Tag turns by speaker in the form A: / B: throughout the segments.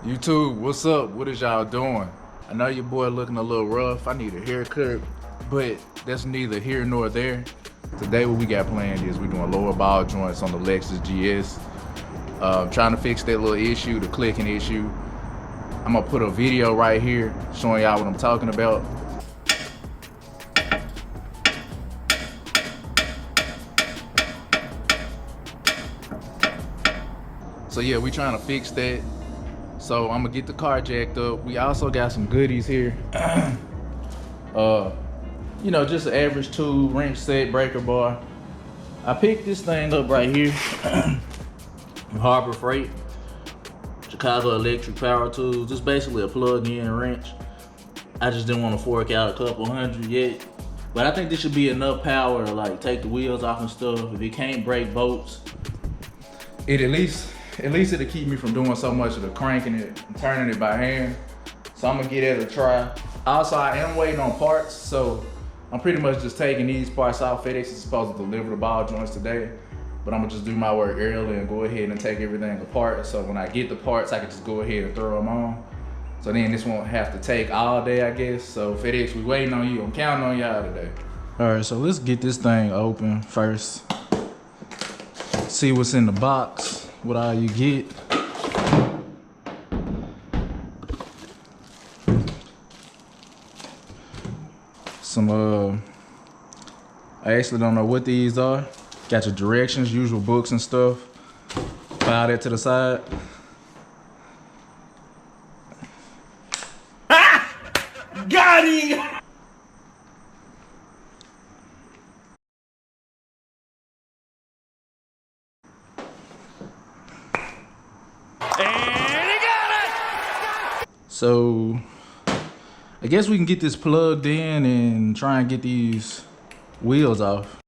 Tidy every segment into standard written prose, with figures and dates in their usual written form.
A: YouTube, what's up? What is y'all doing? I know your boy looking a little rough. I need a haircut, but that's neither here nor there. Today what we got planned is we're doing lower ball joints on the Lexus GS. Trying to fix that little issue, the clicking issue. I'm gonna put a video right here showing y'all what I'm talking about. So yeah, we trying to fix that. So I'm gonna get the car jacked up. We also got some goodies here. You know, just an average tool, wrench set, breaker bar. I picked this thing up right here from Harbor Freight, Chicago Electric Power Tools. It's basically a plug-in wrench. I just didn't want to fork out a couple hundred yet. But I think this should be enough power to like take the wheels off and stuff. If it can't break bolts, it at least it'll keep me from doing so much of the cranking it and turning it by hand. So I'm gonna give that a try. Also, I am waiting on parts, so I'm pretty much just taking these parts out. FedEx is supposed to deliver the ball joints today, but I'm gonna just do my work early and go ahead and take everything apart. So when I get the parts, I can just go ahead and throw them on. So then this won't have to take all day, I guess. So FedEx, we waiting on you. I'm counting on y'all today. All right, so let's get this thing open first. See what's in the box. What all you get. Some I actually don't know what these are. Got your directions, usual books and stuff. File that to the side.
B: Ah! Got him!
A: So I guess we can get this plugged in and try and get these wheels off.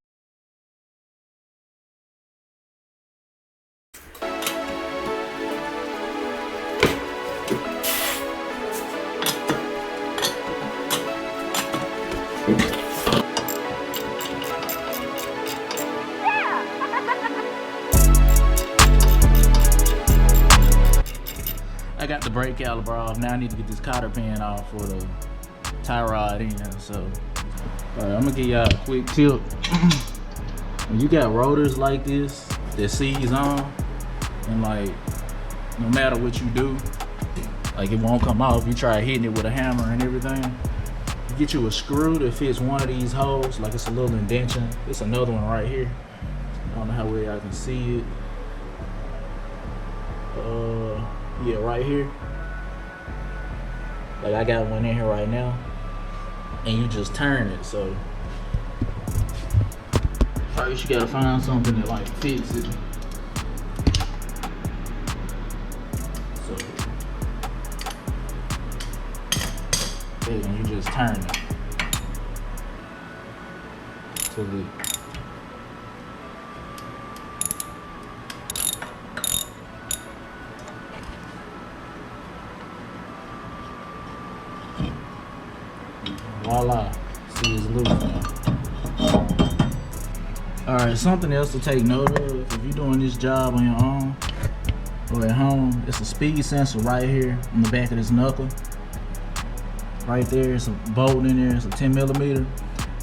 A: I got the brake caliper off. Now I need to get this cotter pin off for the tie rod in. So, all right, I'm gonna give y'all a quick tip. When you got rotors like this that seize on, and like, no matter what you do, like it won't come off. You try hitting it with a hammer and everything. You get you a screw that fits one of these holes, like it's a little indentation. It's another one right here. I don't know how well y'all can see it. Yeah, right here. Like I got one in here right now, and you just turn it. So first you gotta find something that like fits it. So and you just turn it to the voila, see it's loose now. Alright, something else to take note of if you're doing this job on your own or at home, it's a speed sensor right here on the back of this knuckle. Right there, it's a bolt in there, it's a 10mm.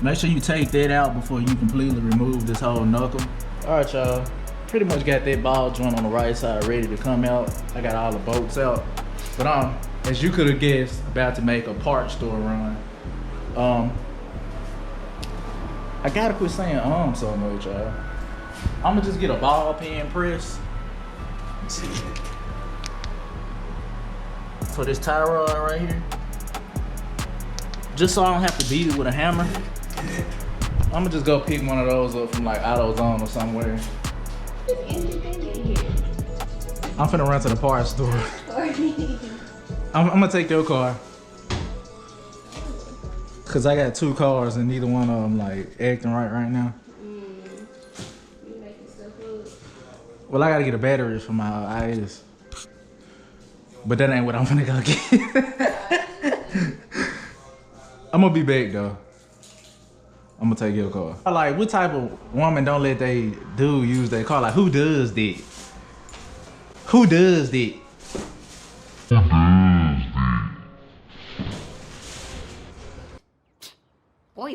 A: Make sure you take that out before you completely remove this whole knuckle. Alright y'all, pretty much got that ball joint on the right side ready to come out. I got all the bolts out. But as you could have guessed, about to make a parts store run. I gotta quit saying so much, y'all. I'ma just get a ball pen press. Let's see. For this tie rod right here. Just so I don't have to beat it with a hammer. I'ma just go pick one of those up from like AutoZone or somewhere. I'm finna run to the parts store. I'm gonna take your car. Cause I got two cars and neither one of them like acting right now.
C: You making stuff up?
A: Well, I gotta get a battery for my IS. But that ain't what I'm gonna go get. I'm gonna be back though. I'm gonna take your car. Like, what type of woman don't let they dude use their car? Like, who does that? Who does that?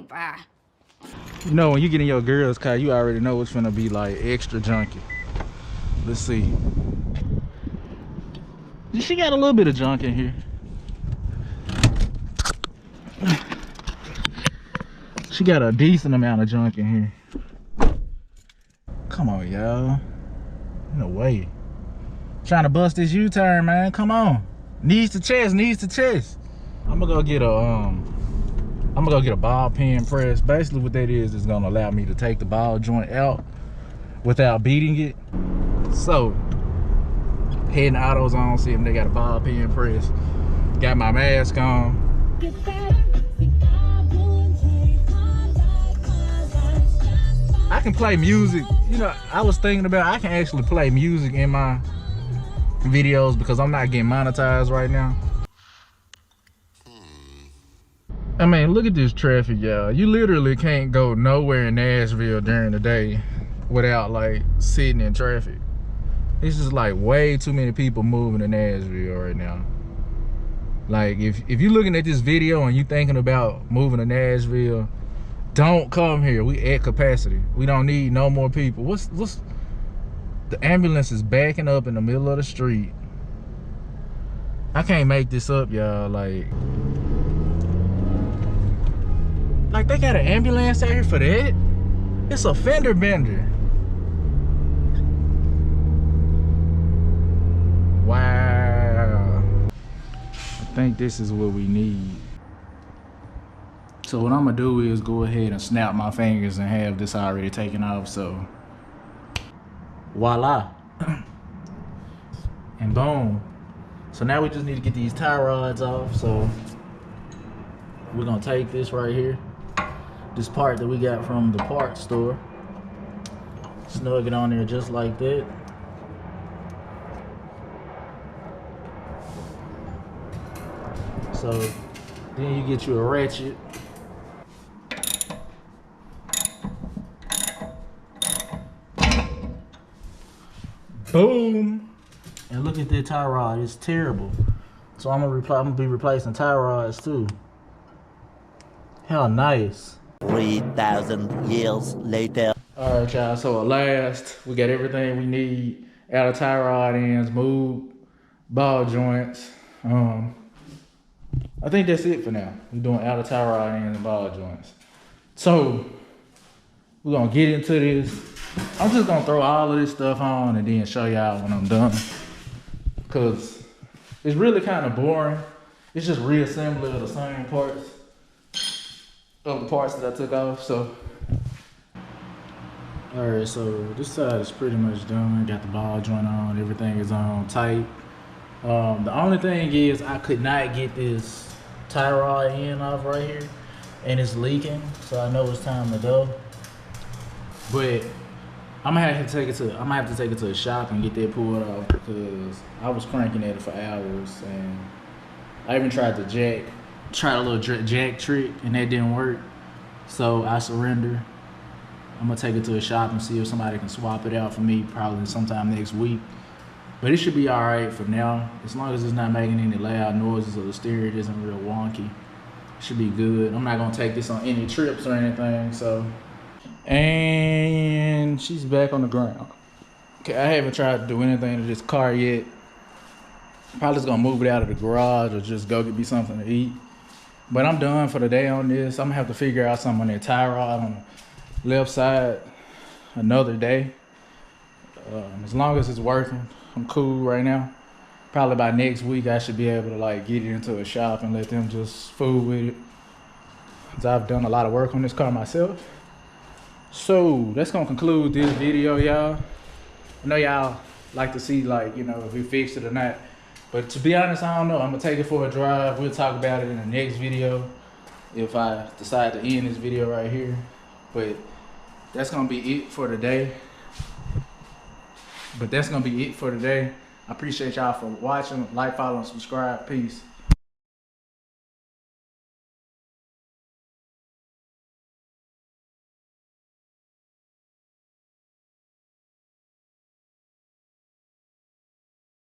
C: Bye.
A: You know, when you get in your girl's car, you already know it's gonna be like extra junky. Let's see. She got a little bit of junk in here. She got a decent amount of junk in here. Come on, y'all. No way. Trying to bust this U-turn, man. Come on. Knees to chest, knees to chest. I'm gonna go get a ball pen press. Basically what that is gonna allow me to take the ball joint out without beating it. So, heading to AutoZone, see if they got a ball pen press. Got my mask on. I can play music. You know, I was thinking about I can actually play music in my videos because I'm not getting monetized right now. I mean, look at this traffic, y'all. You literally can't go nowhere in Nashville during the day without like sitting in traffic. It's just like way too many people moving to Nashville right now. Like if you're looking at this video and you thinking about moving to Nashville, don't come here. We at capacity. We don't need no more people. What's the ambulance is backing up in the middle of the street. I can't make this up, y'all. Like they got an ambulance out here for that? It's a fender bender. Wow. I think this is what we need. So what I'm gonna do is go ahead and snap my fingers and have this already taken off, so voila. And boom. So now we just need to get these tie rods off, so we're gonna take this right here, this part that we got from the parts store, snug it on there just like that. So then you get you a ratchet. Boom. And look at that tie rod, it's terrible. So I'm gonna be replacing tie rods too. How nice.
D: 3,000 years later.
A: All right, y'all, so at last, we got everything we need out of tie rod ends, moved, ball joints. I think that's it for now. We're doing out of tie rod ends and ball joints. So, we're gonna get into this. I'm just gonna throw all of this stuff on and then show y'all when I'm done. Cause it's really kind of boring. It's just reassembly of the same parts, of the parts that I took off, so. All right, so this side is pretty much done. Got the ball joint on, everything is on tight. The only thing is I could not get this tie rod end off right here, and it's leaking, so I know it's time to go. But I'm gonna have to take it to a shop and get that pulled off because I was cranking at it for hours, and I even tried a little jack trick, and that didn't work. So I surrender. I'm gonna take it to a shop and see if somebody can swap it out for me, probably sometime next week. But it should be all right for now, as long as it's not making any loud noises or the steering isn't real wonky. It should be good. I'm not gonna take this on any trips or anything, so. And she's back on the ground. Okay, I haven't tried to do anything to this car yet. Probably just gonna move it out of the garage or just go get me something to eat. But I'm done for the day on this. I'm gonna have to figure out something on that tie rod on the left side another day. As long as it's working, I'm cool right now. Probably by next week, I should be able to like get it into a shop and let them just fool with it. Cause I've done a lot of work on this car myself. So that's gonna conclude this video, y'all. I know y'all like to see like, you know, if we fixed it or not. But to be honest, I don't know. I'm gonna take it for a drive. We'll talk about it in the next video if I decide to end this video right here. But that's gonna be it for today. I appreciate y'all for watching. Like, follow, and subscribe. Peace.